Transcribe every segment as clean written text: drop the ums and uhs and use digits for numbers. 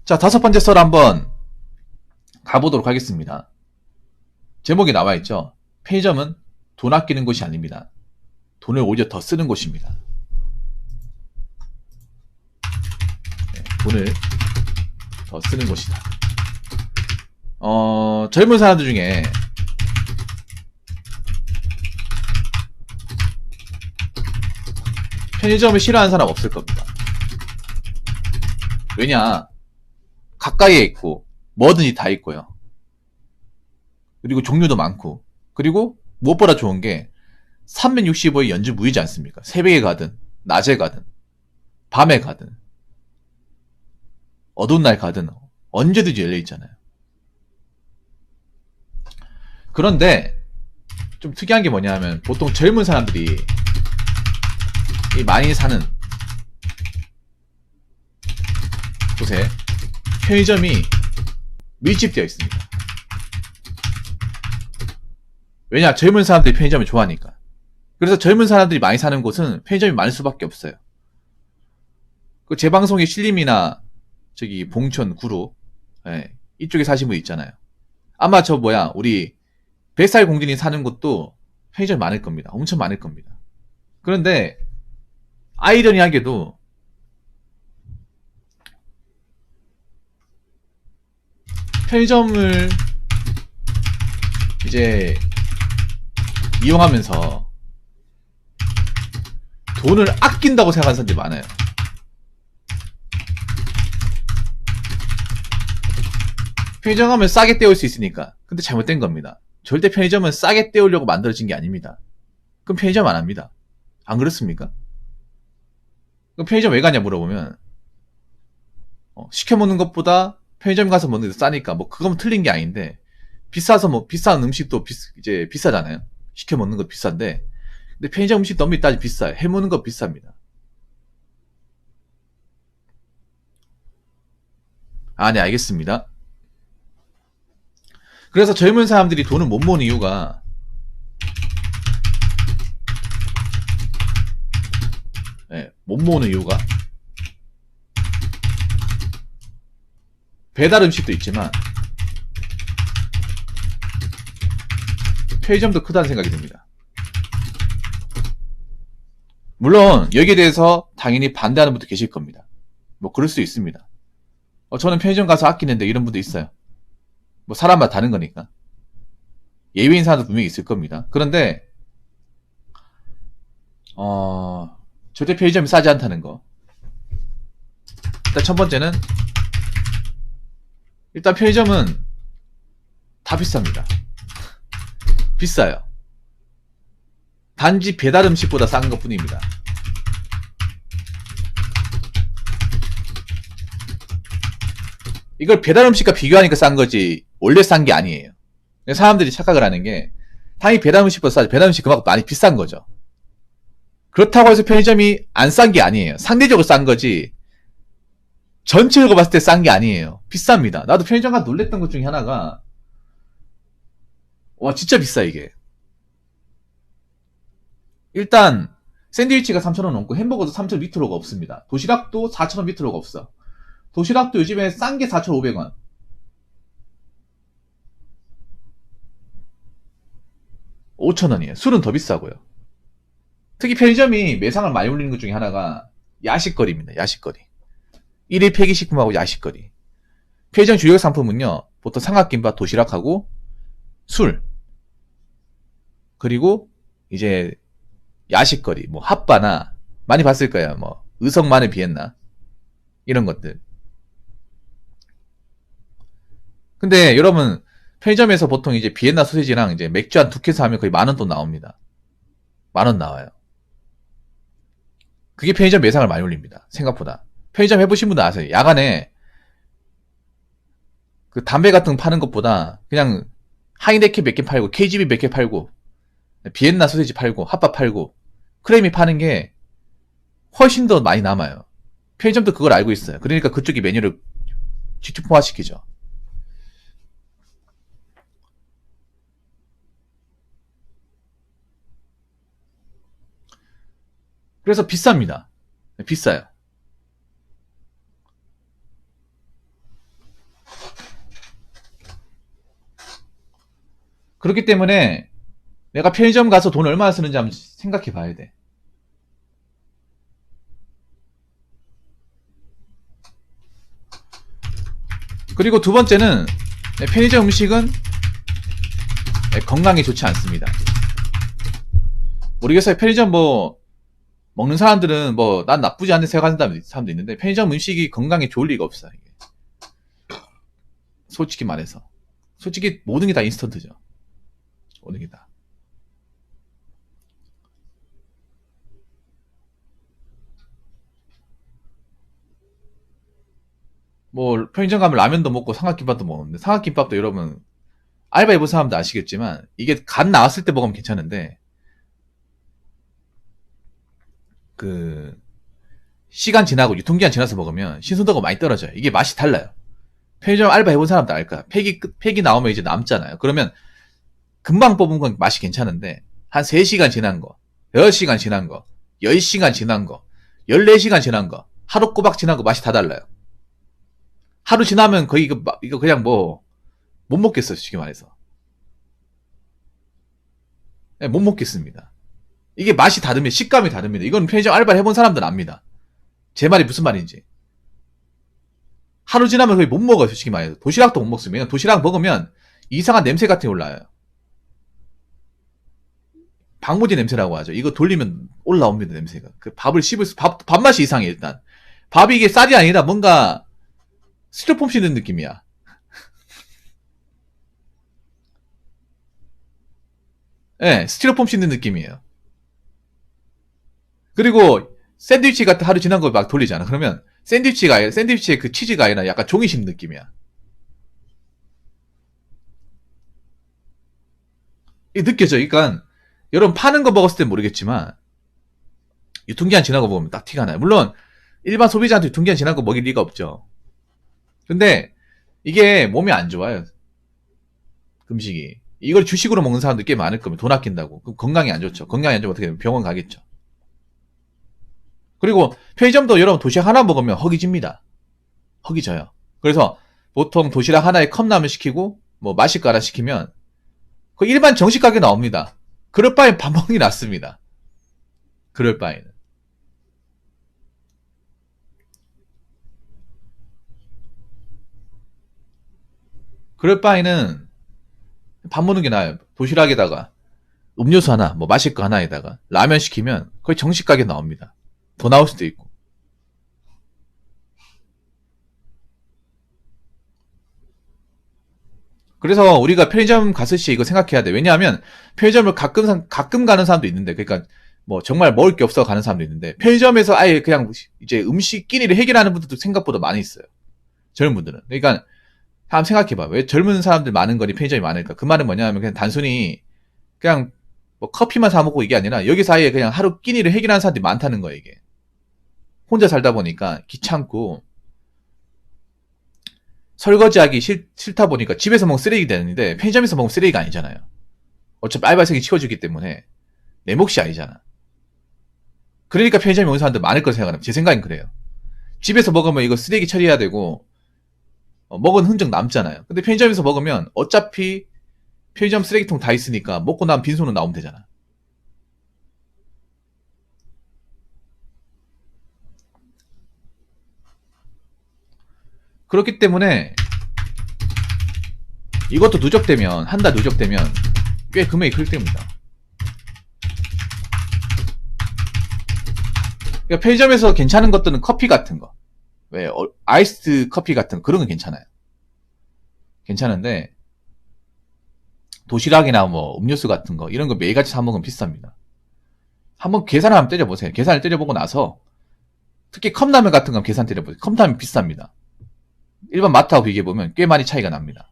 자, 다섯 번째 썰 한번 가보도록 하겠습니다. 제목이 나와 있죠. 편의점은 돈 아끼는 곳이 아닙니다. 돈을 오히려 더 쓰는 곳입니다. 네, 돈을 더 쓰는 곳이다. 젊은 사람들 중에 편의점을 싫어하는 사람 없을 겁니다. 왜냐? 가까이에 있고 뭐든지 다 있고요. 그리고 종류도 많고, 그리고 무엇보다 좋은 게 365일 연중 무휴지 않습니까? 새벽에 가든 낮에 가든 밤에 가든 어두운 날 가든 언제든지 열려 있잖아요. 그런데 좀 특이한 게 뭐냐면 보통 젊은 사람들이 많이 사는 곳에 편의점이 밀집되어 있습니다. 왜냐? 젊은 사람들이 편의점을 좋아하니까. 그래서 젊은 사람들이 많이 사는 곳은 편의점이 많을 수밖에 없어요. 그 제 방송의 신림이나 저기 봉천, 구로, 예, 이쪽에 사신 분 있잖아요. 아마 우리 뱃살 공주님 사는 곳도 편의점이 많을 겁니다. 엄청 많을 겁니다. 그런데 아이러니하게도 편의점을 이제 이용하면서 돈을 아낀다고 생각하는 사람들이 많아요. 편의점 가면 싸게 때울 수 있으니까. 근데 잘못된 겁니다. 절대 편의점은 싸게 때우려고 만들어진 게 아닙니다. 그럼 편의점 안 합니다. 안 그렇습니까? 그럼 편의점 왜 가냐 물어보면 시켜 먹는 것보다 편의점 가서 먹는 게 싸니까 그건 틀린 게 아닌데, 비싸서 비싼 음식도 이제 비싸잖아요. 시켜 먹는 거 비싼데, 근데 편의점 음식 너무 따지 비싸요. 해 먹는 거 비쌉니다. 아, 네, 알겠습니다. 그래서 젊은 사람들이 돈을 못 모으는 이유가 못 모으는 이유가 배달 음식도 있지만 편의점도 크다는 생각이 듭니다. 물론 여기에 대해서 당연히 반대하는 분도 계실 겁니다. 그럴 수 있습니다. 저는 편의점 가서 아끼는데 이런 분도 있어요. 사람마다 다른 거니까. 예외인 사람도 분명히 있을 겁니다. 그런데 절대 편의점이 싸지 않다는 거. 일단 첫 번째는, 일단 편의점은 다 비쌉니다. 비싸요. 단지 배달 음식보다 싼 것 뿐입니다. 이걸 배달 음식과 비교하니까 싼 거지 원래 싼 게 아니에요. 사람들이 착각을 하는 게, 당연히 배달 음식보다 싸지, 배달 음식 그만큼 많이 비싼 거죠. 그렇다고 해서 편의점이 안 싼 게 아니에요. 상대적으로 싼 거지 전체적으로 봤을 때 싼 게 아니에요. 비쌉니다. 나도 편의점 가서 놀랬던 것 중에 하나가, 와 진짜 비싸 이게. 일단 샌드위치가 3,000원 넘고 햄버거도 3,000원 밑으로가 없습니다. 도시락도 4,000원 밑으로가 없어. 도시락도 요즘에 싼 게 4,500원. 5,000원이에요. 술은 더 비싸고요. 특히 편의점이 매상을 많이 올리는 것 중에 하나가 야식거리입니다. 야식거리. 1일 폐기식품하고 야식거리. 편의점 주요 상품은요, 보통 삼각김밥, 도시락하고 술, 그리고 이제 야식거리, 핫바나, 많이 봤을 거예요. 의성 마늘 비엔나, 이런 것들. 근데 여러분, 편의점에서 보통 이제 비엔나 소시지랑 이제 맥주 한 2캔 사면 거의 10,000원 돈 나옵니다. 10,000원 나와요. 그게 편의점 매상을 많이 올립니다. 생각보다. 편의점 해보신 분들 아세요? 야간에 그 담배 같은 거 파는 것보다 그냥 하이네켄 몇 개 팔고, KGB 몇 개 팔고, 비엔나 소시지 팔고, 핫바 팔고, 크레미 파는 게 훨씬 더 많이 남아요. 편의점도 그걸 알고 있어요. 그러니까 그쪽이 메뉴를 직접화시키죠. 그래서 비쌉니다. 비싸요. 그렇기 때문에 내가 편의점 가서 돈 얼마나 쓰는지 한번 생각해 봐야 돼. 그리고 두 번째는 편의점 음식은 건강에 좋지 않습니다. 모르겠어요. 편의점 뭐 먹는 사람들은 뭐 난 나쁘지 않은 생각하는 사람도 있는데 편의점 음식이 건강에 좋을 리가 없어요. 이게. 솔직히 말해서. 솔직히 모든 게 다 인스턴트죠. 모든 게 다. 뭐 편의점 가면 라면도 먹고 삼각김밥도 먹는데 삼각김밥도 여러분 알바 해본 사람도 아시겠지만 이게 간 나왔을 때 먹으면 괜찮은데 그 시간 지나고 유통기한 지나서 먹으면 신선도가 많이 떨어져요. 이게 맛이 달라요. 편의점 알바 해본 사람도 알까? 팩이 나오면 이제 남잖아요. 그러면 금방 뽑은 건 맛이 괜찮은데 한 3시간 지난 거, 6시간 지난 거, 10시간 지난 거, 14시간 지난 거, 하루 꼬박 지난 거 맛이 다 달라요. 하루 지나면 거의 이거 그냥 뭐 못 먹겠어요. 솔직히 말해서. 네, 못 먹겠습니다. 이게 맛이 다릅니다. 식감이 다릅니다. 이건 편의점 알바를 해본 사람들은 압니다. 제 말이 무슨 말인지. 하루 지나면 거의 못 먹어요. 솔직히 말해서. 도시락도 못 먹습니다. 도시락 먹으면 이상한 냄새 같은 게 올라와요. 방부제 냄새라고 하죠. 이거 돌리면 올라옵니다. 냄새가. 그 밥을 밥맛이 이상해 일단. 밥이 이게 쌀이 아니라 뭔가 스티로폼 씹는 느낌이야. 예, 네, 스티로폼 씹는 느낌이에요. 그리고 샌드위치 같은 하루 지난 거 막 돌리잖아. 그러면 샌드위치에 그 치즈가 아니라 약간 종이 씹는 느낌이야. 이게 느껴져. 그러니까 여러분 파는 거 먹었을 땐 모르겠지만 유통기한 지난 거 먹으면 딱 티가 나요. 물론 일반 소비자한테 유통기한 지난 거 먹일 리가 없죠. 근데 이게 몸에 안 좋아요. 음식이. 이걸 주식으로 먹는 사람들 꽤 많을 겁니다. 돈 아낀다고. 그럼 건강이 안 좋죠. 건강이 안 좋으면 어떻게 되면 병원 가겠죠. 그리고 편의점도 여러분 도시락 하나 먹으면 허기집니다. 허기져요. 그래서 보통 도시락 하나에 컵라면 시키고 뭐 마실 거 하나 시키면 그 일반 정식 가게 나옵니다. 그럴 바엔 밥 먹는 게 낫습니다. 그럴 바에는. 그럴 바에는 밥 먹는 게 나아요. 도시락에다가 음료수 하나, 뭐 마실 거 하나에다가 라면 시키면 거의 정식 가게 나옵니다. 더 나올 수도 있고. 그래서 우리가 편의점 갔을 시 이거 생각해야 돼. 왜냐하면 편의점을 가끔 가는 사람도 있는데, 그러니까 뭐 정말 먹을 게 없어 가는 사람도 있는데, 편의점에서 아예 그냥 이제 음식끼리를 해결하는 분들도 생각보다 많이 있어요. 젊은 분들은. 그러니까 한번 생각해봐. 왜 젊은 사람들 많은 거니 편의점이 많을까? 그 말은 뭐냐면 그냥 단순히 그냥 뭐 커피만 사 먹고 이게 아니라 여기 사이에 그냥 하루 끼니를 해결하는 사람들이 많다는 거예요, 이게. 혼자 살다 보니까 귀찮고 설거지하기 싫다 보니까 집에서 먹으면 쓰레기 되는데 편의점에서 먹으면 쓰레기가 아니잖아요. 어차피 알바생이 치워주기 때문에 내 몫이 아니잖아. 그러니까 편의점에 오는 사람들 많을 거라 생각합니다. 제 생각엔 그래요. 집에서 먹으면 이거 쓰레기 처리해야 되고 먹은 흔적 남잖아요. 근데 편의점에서 먹으면 어차피 편의점 쓰레기통 다 있으니까 먹고 나면 빈손으로 나오면 되잖아. 그렇기 때문에 이것도 누적되면 한 달 누적되면 꽤 금액이 클 때입니다. 그러니까 편의점에서 괜찮은 것들은 커피 같은 거, 왜 아이스 커피 같은 거, 그런 건 괜찮아요. 괜찮은데 도시락이나 뭐 음료수 같은 거 이런 거 매일같이 사 먹으면 비쌉니다. 한번 계산을 한번 때려보세요. 계산을 때려보고 나서 특히 컵라면 같은 건 계산 때려보세요. 컵라면 비쌉니다. 일반 마트하고 비교해보면 꽤 많이 차이가 납니다.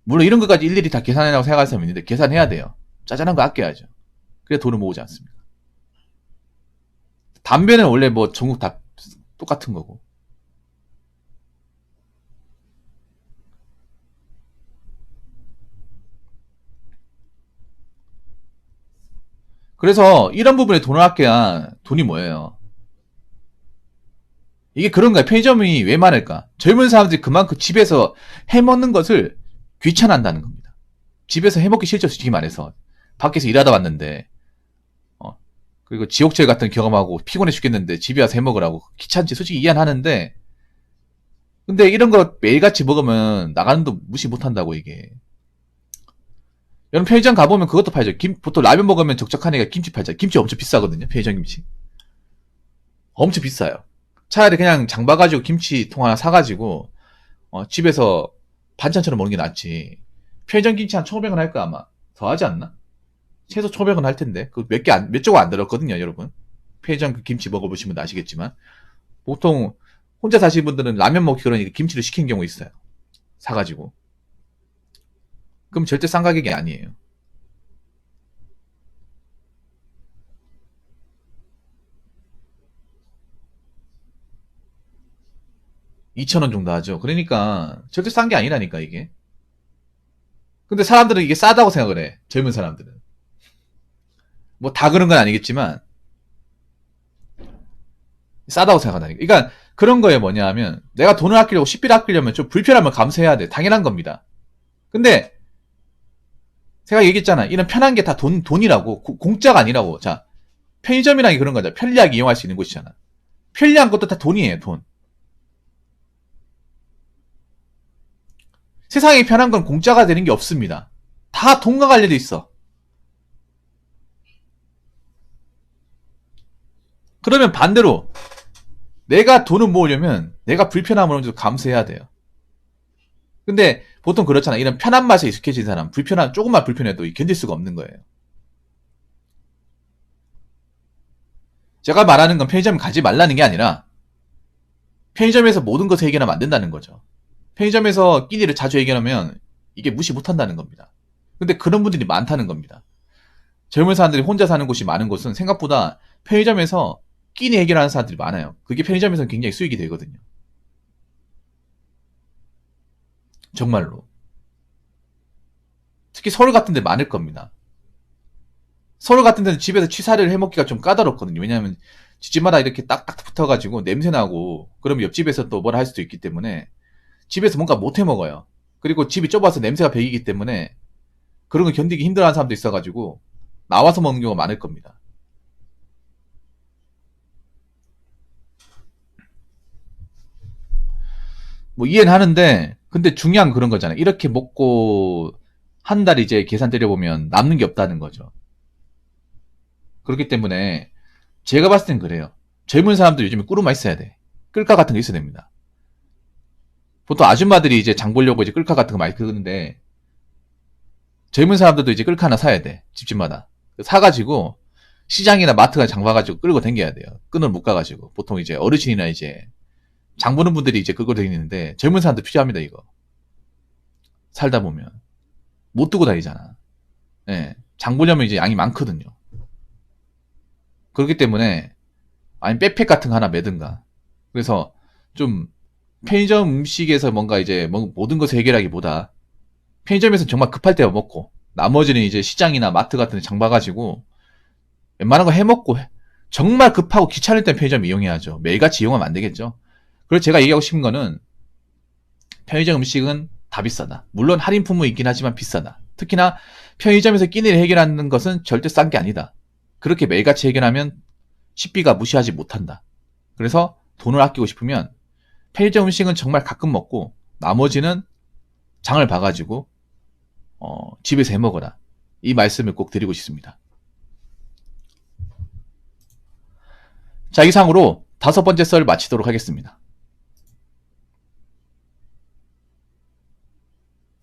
물론 이런 것까지 일일이 다 계산해라고 생각할 사람이 있는데 계산해야 돼요. 짜잘한 거 아껴야죠. 그래 돈을 모으지 않습니다. 담배는 원래 뭐 전국 다 똑같은 거고. 그래서 이런 부분에 돈을 아껴야 돈이 뭐예요? 이게 그런 거야. 편의점이 왜 많을까? 젊은 사람들이 그만큼 집에서 해먹는 것을 귀찮아한다는 겁니다. 집에서 해먹기 싫죠, 솔직히 말해서. 밖에서 일하다 왔는데, 그리고 지옥철 같은 경험하고 피곤해 죽겠는데 집에 와서 해먹으라고. 귀찮지, 솔직히 이해는 하는데, 근데 이런 거 매일같이 먹으면 나가는 도 무시 못한다고, 이게. 여러분 편의점 가보면 그것도 팔죠. 보통 라면 먹으면 적적한 애가 김치 팔죠. 김치 엄청 비싸거든요, 편의점 김치. 엄청 비싸요. 차라리 그냥 장 봐가지고 김치통 하나 사가지고, 집에서 반찬처럼 먹는 게 낫지. 편의점 김치 한 1,500원 할까, 아마. 더 하지 않나? 최소 1,500원 할 텐데. 몇 조각 안 들었거든요, 여러분. 편의점 그 김치 먹어보시면 아시겠지만. 보통, 혼자 사시는 분들은 라면 먹기 그러니까 김치를 시킨 경우 있어요. 사가지고. 그럼 절대 싼 가격이 아니에요. 2,000원 정도 하죠. 그러니까, 절대 싼 게 아니라니까, 이게. 근데 사람들은 이게 싸다고 생각을 해. 젊은 사람들은. 뭐 다 그런 건 아니겠지만, 싸다고 생각한다니까. 그러니까 그런 거에 뭐냐 하면, 내가 돈을 아끼려고 식비를 아끼려면 좀 불편함을 감수해야 돼. 당연한 겁니다. 근데, 제가 얘기했잖아. 이런 편한 게 다 돈이라고. 공짜가 아니라고. 자, 편의점이라는 게 그런 거잖아. 편리하게 이용할 수 있는 곳이잖아. 편리한 것도 다 돈이에요, 돈. 세상에 편한 건 공짜가 되는 게 없습니다. 다 돈과 관련돼 있어. 그러면 반대로 내가 돈을 모으려면 내가 불편함을 어느 정도 감수해야 돼요. 근데 보통 그렇잖아. 이런 편한 맛에 익숙해진 사람, 조금만 불편해도 견딜 수가 없는 거예요. 제가 말하는 건 편의점 가지 말라는 게 아니라 편의점에서 모든 것을 해결하면 안 된다는 거죠. 편의점에서 끼니를 자주 해결하면 이게 무시 못한다는 겁니다. 근데 그런 분들이 많다는 겁니다. 젊은 사람들이 혼자 사는 곳이 많은 곳은 생각보다 편의점에서 끼니 해결하는 사람들이 많아요. 그게 편의점에서는 굉장히 수익이 되거든요. 정말로. 특히 서울 같은 데 많을 겁니다. 서울 같은 데는 집에서 취사를 해먹기가 좀 까다롭거든요. 왜냐하면 집집마다 이렇게 딱딱 붙어가지고 냄새나고 그러면 옆집에서 또 뭐라 할 수도 있기 때문에 집에서 뭔가 못 해먹어요. 그리고 집이 좁아서 냄새가 배기기 때문에 그런 거 견디기 힘들어하는 사람도 있어가지고 나와서 먹는 경우가 많을 겁니다. 뭐 이해는 하는데 근데 중요한 그런 거잖아요. 이렇게 먹고 한 달 이제 계산 때려보면 남는 게 없다는 거죠. 그렇기 때문에 제가 봤을 땐 그래요. 젊은 사람들 요즘에 꿀루마 있어야 돼. 끌카 같은 거 있어야 됩니다. 보통 아줌마들이 이제 장 보려고 이제 끌카 같은 거 많이 끄는데 젊은 사람들도 이제 끌카 하나 사야 돼. 집집마다. 사가지고 시장이나 마트가 장 봐가지고 끌고 다녀야 돼요. 끈을 묶어가지고. 보통 이제 어르신이나 이제 장 보는 분들이 이제 끌고 다니는데 젊은 사람도 필요합니다, 이거. 살다 보면. 못 두고 다니잖아. 예. 장 보려면 이제 양이 많거든요. 그렇기 때문에 아니 백팩 같은 거 하나 매든가. 그래서 좀 편의점 음식에서 뭔가 이제 모든 것을 해결하기보다 편의점에서 정말 급할 때 먹고 나머지는 이제 시장이나 마트 같은 데 장 봐가지고 웬만한 거 해먹고 정말 급하고 귀찮을 땐 편의점 이용해야죠. 매일같이 이용하면 안 되겠죠. 그래서 제가 얘기하고 싶은 거는 편의점 음식은 다 비싸다. 물론 할인품은 있긴 하지만 비싸다. 특히나 편의점에서 끼니를 해결하는 것은 절대 싼 게 아니다. 그렇게 매일같이 해결하면 식비가 무시하지 못한다. 그래서 돈을 아끼고 싶으면 편의점 음식은 정말 가끔 먹고 나머지는 장을 봐가지고 집에서 해먹어라. 이 말씀을 꼭 드리고 싶습니다. 자, 이상으로 5번째 썰을 마치도록 하겠습니다.